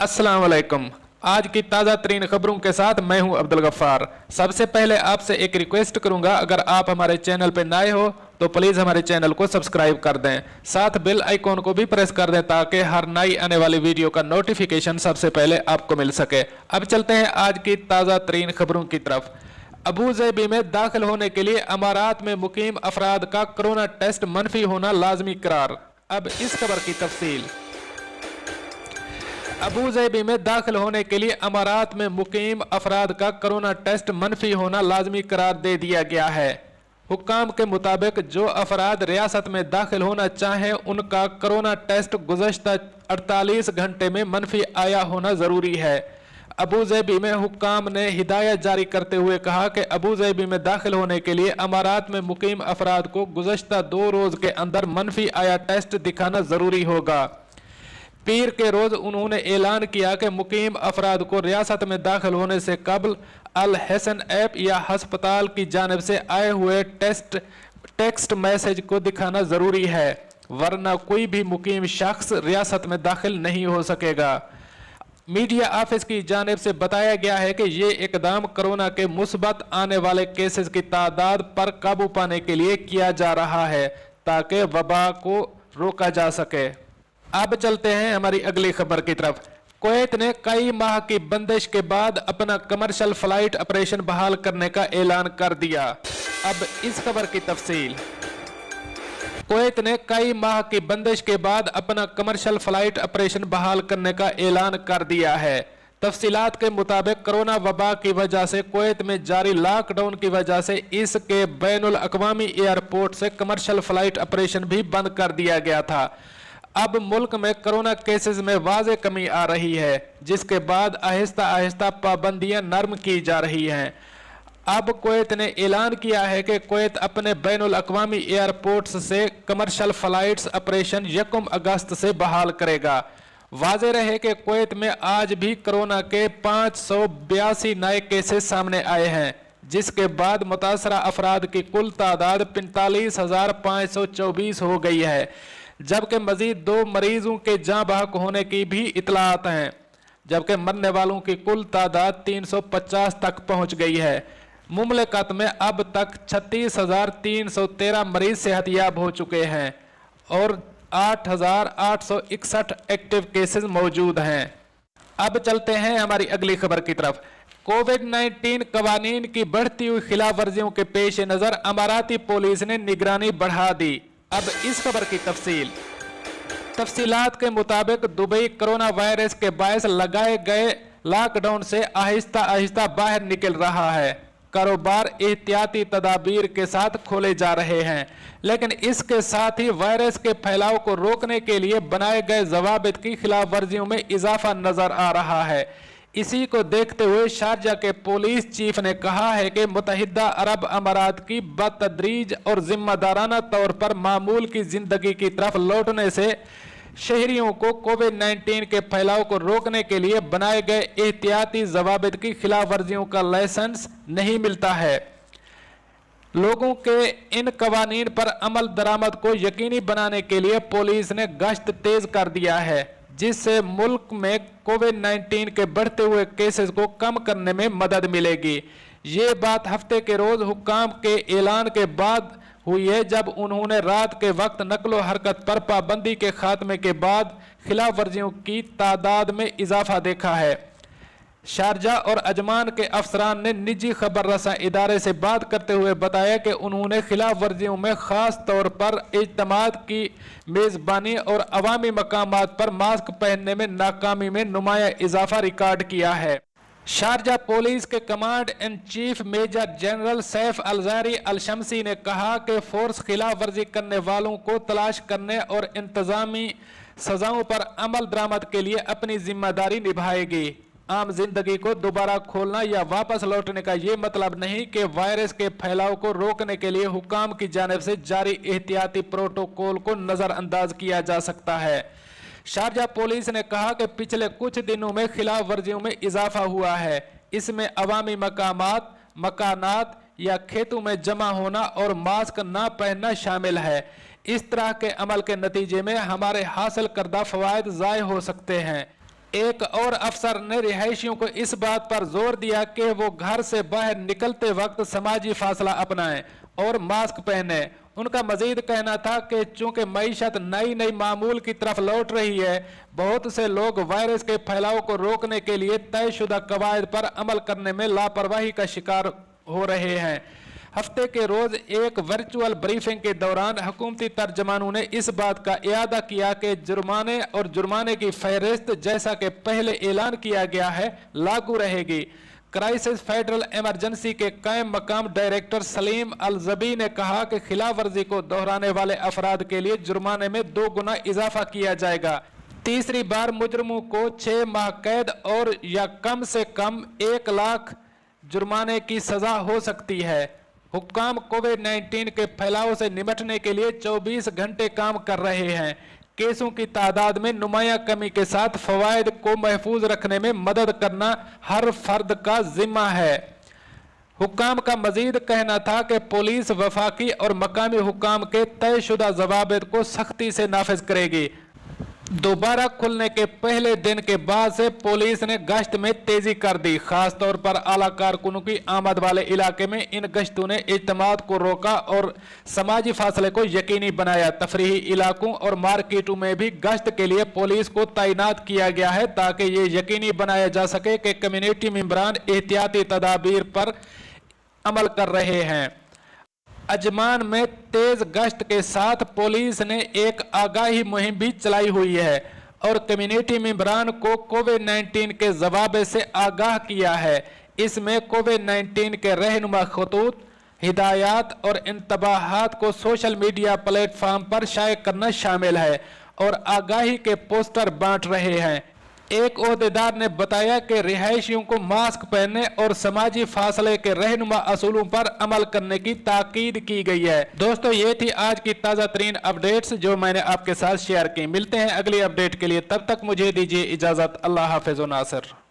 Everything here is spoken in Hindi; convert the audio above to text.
अस्सलाम वालेकुम। आज की ताज़ा तरीन खबरों के साथ मैं हूं अब्दुल गफ्फार। सबसे पहले आपसे एक रिक्वेस्ट करूंगा, अगर आप हमारे चैनल पर नए हो तो प्लीज़ हमारे चैनल को सब्सक्राइब कर दें, साथ बेल आइकॉन को भी प्रेस कर दें ताकि हर नई आने वाली वीडियो का नोटिफिकेशन सबसे पहले आपको मिल सके। अब चलते हैं आज की ताज़ा तरीन खबरों की तरफ। अबू ज़ैबी में दाखिल होने के लिए अमारात में मुकीम अफराद का कोरोना टेस्ट मनफी होना लाजमी करार। अब इस खबर की तफसील। अबू ज़ैबी में दाखिल होने के लिए अमारात में मुकीम अफराद का कोरोना टेस्ट मनफी होना लाजमी करार दे दिया गया है। हुक्काम के मुताबिक जो अफराद रियासत में दाखिल होना चाहें उनका कोरोना टेस्ट गुज़श्ता 48 घंटे में मनफी आया होना ज़रूरी है। अबू ज़ैबी में हुक्काम ने हिदायत जारी करते हुए कहा कि अबू ज़ैबी में दाखिल होने के लिए अमारात में मुकीम अफराद को गुज़श्ता 2 रोज़ के अंदर मनफी आया टेस्ट दिखाना ज़रूरी होगा। पीर के रोज़ उन्होंने ऐलान किया कि मुकीम अफराद को रियासत में दाखिल होने से कबल अल हसन ऐप या हस्पताल की जानिब से आए हुए टेक्स्ट मैसेज को दिखाना ज़रूरी है, वरना कोई भी मुकीम शख्स रियासत में दाखिल नहीं हो सकेगा। मीडिया ऑफिस की जानिब से बताया गया है कि ये इकदाम कोरोना के मुस्बत आने वाले केसेस की तादाद पर काबू पाने के लिए किया जा रहा है ताकि वबा को रोका जा सके। अब चलते हैं हमारी अगली खबर की तरफ। कुवैत ने कई माह की बंदिश के बाद अपना कमर्शियल फ्लाइट ऑपरेशन बहाल करने का ऐलान कर दिया। अब इस खबर की तफसील। कुवैत ने कई माह की बंदिश के बाद अपना कमर्शियल फ्लाइट ऑपरेशन बहाल करने का ऐलान कर दिया है। तफसीलात के मुताबिक कोरोना वबा की वजह से कुवैत में जारी लॉकडाउन की वजह से इसके बैनुल अक़वामी एयरपोर्ट से कमर्शियल फ्लाइट ऑपरेशन भी बंद कर दिया गया था। अब मुल्क में कोरोना केसेस में वाज़े कमी आ रही है, जिसके बाद आहिस्ता आहिस्ता पाबंदियां नरम की जा रही हैं। अब कुवैत ने ऐलान किया है कि कुवैत अपने बैनुल अक़वामी एयरपोर्ट्स से कमर्शियल फ्लाइट्स ऑपरेशन 1 अगस्त से बहाल करेगा। वाज़े रहे कि कुवैत में आज भी कोरोना के 582 नए केसेस सामने आए हैं, जिसके बाद मुतासरा अफराद की कुल तादाद 45,524 हो गई है, जबकि मजीद 2 मरीजों के जाँ बहक होने की भी इतलात हैं, जबकि मरने वालों की कुल तादाद 350 तक पहुंच गई है। मुमलिकत में अब तक 36,313 मरीज सेहतयाब हो चुके हैं और 8,861 एक्टिव केसेस मौजूद हैं। अब चलते हैं हमारी अगली खबर की तरफ। कोविड-19 कवानीन की बढ़ती हुई खिलाफ वर्जियों के पेश नज़र अमाराती पुलिस ने निगरानी बढ़ा दी। अब इस खबर की तफसीलात के मुताबिक दुबई कोरोना वायरस के बायस लगाए गए लॉकडाउन से आहिस्ता आहिस्ता बाहर निकल रहा है। कारोबार एहतियाती तदाबीर के साथ खोले जा रहे हैं, लेकिन इसके साथ ही वायरस के फैलाव को रोकने के लिए बनाए गए ज़वाबित की खिलाफ वर्जियों में इजाफा नजर आ रहा है। इसी को देखते हुए शारजा के पुलिस चीफ ने कहा है कि मुत्तहिदा अरब अमारात की बतदरीज और जिम्मेदाराना तौर पर मामूल की जिंदगी की तरफ लौटने से शहरियों को कोविड-19 के फैलाव को रोकने के लिए बनाए गए एहतियाती ज़वाबित की खिलाफ वर्जियों का लाइसेंस नहीं मिलता है। लोगों के इन कवानीन पर अमल दरामद को यकीनी बनाने के लिए पुलिस ने गश्त तेज कर दिया है, जिससे मुल्क में कोविड-19 के बढ़ते हुए केसेस को कम करने में मदद मिलेगी। ये बात हफ्ते के रोज हुक्काम के ऐलान के बाद हुई है, जब उन्होंने रात के वक्त नकलो हरकत पर पाबंदी के खात्मे के बाद खिलाफ वर्जियों की तादाद में इजाफा देखा है। शारजा और अजमान के अफसरान ने निजी खबर रसा इदारे से बात करते हुए बताया कि उन्होंने खिलाफ वर्जियों में ख़ास तौर पर इज्तिमात की मेज़बानी और अवामी मकामात पर मास्क पहनने में नाकामी में नुमाया इजाफा रिकॉर्ड किया है। शारजा पुलिस के command in chief major general Saif Al Jari Al Shamsi ने कहा कि फोर्स खिलाफ वर्जी करने वालों को तलाश करने और इंतजामी सजाओं पर अमल दरामद के लिए अपनी जिम्मेदारी निभाएगी। आम जिंदगी को दोबारा खोलना या वापस लौटने का ये मतलब नहीं कि वायरस के फैलाव को रोकने के लिए हुक्काम की जानिब से जारी एहतियाती प्रोटोकॉल को नजरअंदाज किया जा सकता है। शारजा पुलिस ने कहा कि पिछले कुछ दिनों में खिलाफ वर्जियों में इजाफा हुआ है। इसमें अवामी मकामात, मकानात, या खेतों में जमा होना और मास्क न पहनना शामिल है। इस तरह के अमल के नतीजे में हमारे हासिल करदा फवायद ज़ाय हो सकते हैं। एक और अफसर ने रिहायशियों को इस बात पर जोर दिया कि वो घर से बाहर निकलते वक्त समाजी फासला अपनाएं और मास्क पहने। उनका मजीद कहना था कि चूंकि मईशत नई नई मामूल की तरफ लौट रही है, बहुत से लोग वायरस के फैलाव को रोकने के लिए तयशुदा कवायद पर अमल करने में लापरवाही का शिकार हो रहे हैं। हफ्ते के रोज एक वर्चुअल ब्रीफिंग के दौरान हुकूमती तर्जमानों ने इस बात का इयादा किया कि जुर्माने और जुर्माने की फहरिस्त जैसा कि पहले ऐलान किया गया है लागू रहेगी। क्राइसिस फेडरल इमरजेंसी के कायम मकाम डायरेक्टर सलीम अल-जबी ने कहा कि खिलाफ वर्जी को दोहराने वाले अफराद के लिए जुर्माने में 2 गुना इजाफा किया जाएगा। तीसरी बार मुजरमों को 6 माह कैद और या कम से कम 1 लाख जुर्माने की सजा हो सकती है। हुक्काम कोविड-19 के फैलाव से निपटने के लिए 24 घंटे काम कर रहे हैं। केसों की तादाद में नुमाया कमी के साथ फवायद को महफूज रखने में मदद करना हर फर्द का जिम्मा है। हुक्काम का मजीद कहना था कि पुलिस वफाकी और मकामी हुक्काम के तयशुदा ज़वाबित को सख्ती से नाफिज करेगी। दोबारा खुलने के पहले दिन के बाद से पुलिस ने गश्त में तेजी कर दी। खास तौर पर आला कारकुनों की आमद वाले इलाके में इन गश्तों ने इज्तिमात को रोका और समाजी फासले को यकीनी बनाया। तफरीही इलाकों और मार्केटों में भी गश्त के लिए पुलिस को तैनात किया गया है ताकि ये यकीनी बनाया जा सके कि कम्युनिटी मेंबरान एहतियाती तदाबीर पर अमल कर रहे हैं। अजमान में तेज गश्त के साथ पुलिस ने एक आगाही मुहिम भी चलाई हुई है और कम्युनिटी मेंबरान को कोविड-19 के जवाब से आगाह किया है। इसमें कोविड-19 के रहनुमा खतूत, हिदायत और इंतबाहात को सोशल मीडिया प्लेटफॉर्म पर शाये करना शामिल है और आगाही के पोस्टर बांट रहे हैं। एक ओहदेदार ने बताया कि रिहायशियों को मास्क पहनने और समाजी फासले के रहनुमा असूलों पर अमल करने की ताकीद की गई है। दोस्तों, ये थी आज की ताज़ा तरीन अपडेट्स जो मैंने आपके साथ शेयर की। मिलते हैं अगली अपडेट के लिए, तब तक मुझे दीजिए इजाज़त। अल्लाह हाफ़िज़ व नासिर।